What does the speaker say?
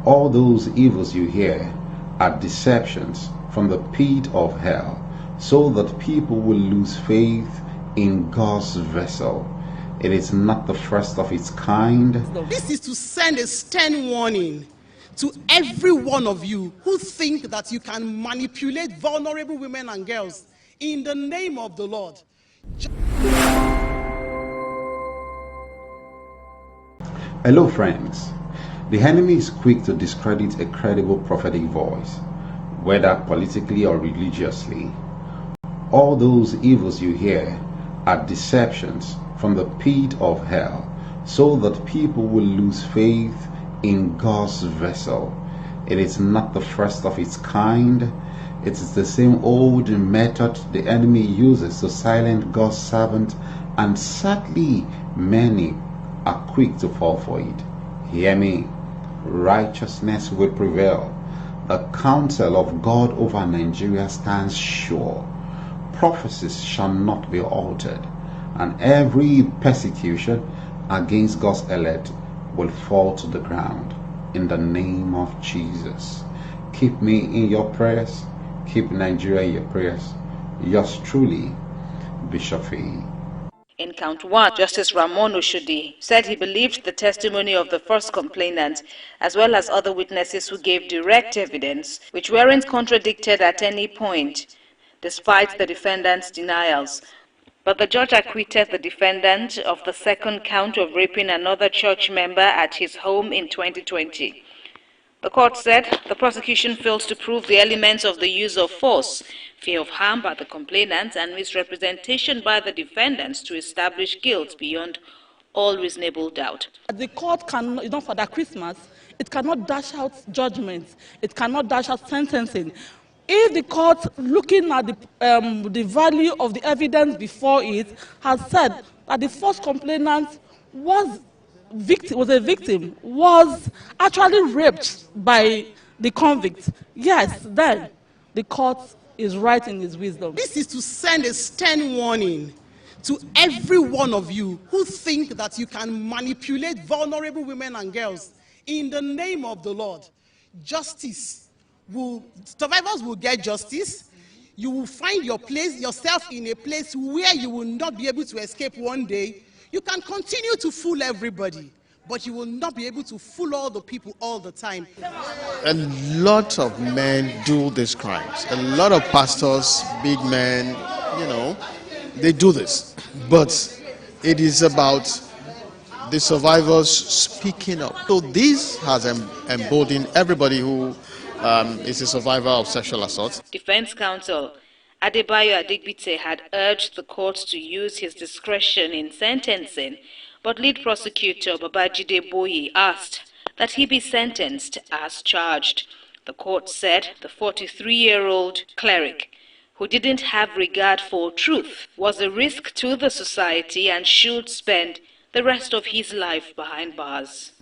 All those evils you hear are deceptions from the pit of hell, so that people will lose faith in God's vessel. It is not the first of its kind. This is to send a stern warning to every one of you who think that you can manipulate vulnerable women and girls in the name of the Lord. Hello friends. The enemy is quick to discredit a credible prophetic voice, whether politically or religiously. All those evils you hear are deceptions from the pit of hell, so that people will lose faith in God's vessel. It is not the first of its kind. It is the same old method the enemy uses to silence God's servant, and sadly many are quick to fall for it. Hear me. Righteousness will prevail. The counsel of God over Nigeria stands sure. Prophecies shall not be altered, and every persecution against God's elect will fall to the ground in the name of Jesus. Keep me in your prayers. Keep Nigeria in your prayers. Yours truly, Bishop Feyi. In count 1, Justice Ramon Oshodi said he believed the testimony of the first complainant, as well as other witnesses who gave direct evidence, which weren't contradicted at any point, despite the defendant's denials. But the judge acquitted the defendant of the second count of raping another church member at his home in 2020. The court said the prosecution failed to prove the elements of the use of force, fear of harm by the complainant, and misrepresentation by the defendants to establish guilt beyond all reasonable doubt. The court cannot, for that Christmas, it cannot dash out judgments, it cannot dash out sentencing. If the court, looking at the value of the evidence before it, has said that the first complainant was actually raped by the convict, yes, then the court is right in his wisdom. This is to send a stern warning to every one of you who think that you can manipulate vulnerable women and girls in the name of the Lord. Survivors will get justice. You will find yourself in a place where you will not be able to escape one day. You can continue to fool everybody, but you will not be able to fool all the people all the time. A lot of men do these crimes. A lot of pastors, big men, they do this. But it is about the survivors speaking up. So this has emboldened everybody who is a survivor of sexual assault. Defense counsel Adebayo Adigbite had urged the court to use his discretion in sentencing, but lead prosecutor Babajide Boye asked that he be sentenced as charged. The court said the 43-year-old cleric, who didn't have regard for truth, was a risk to the society and should spend the rest of his life behind bars.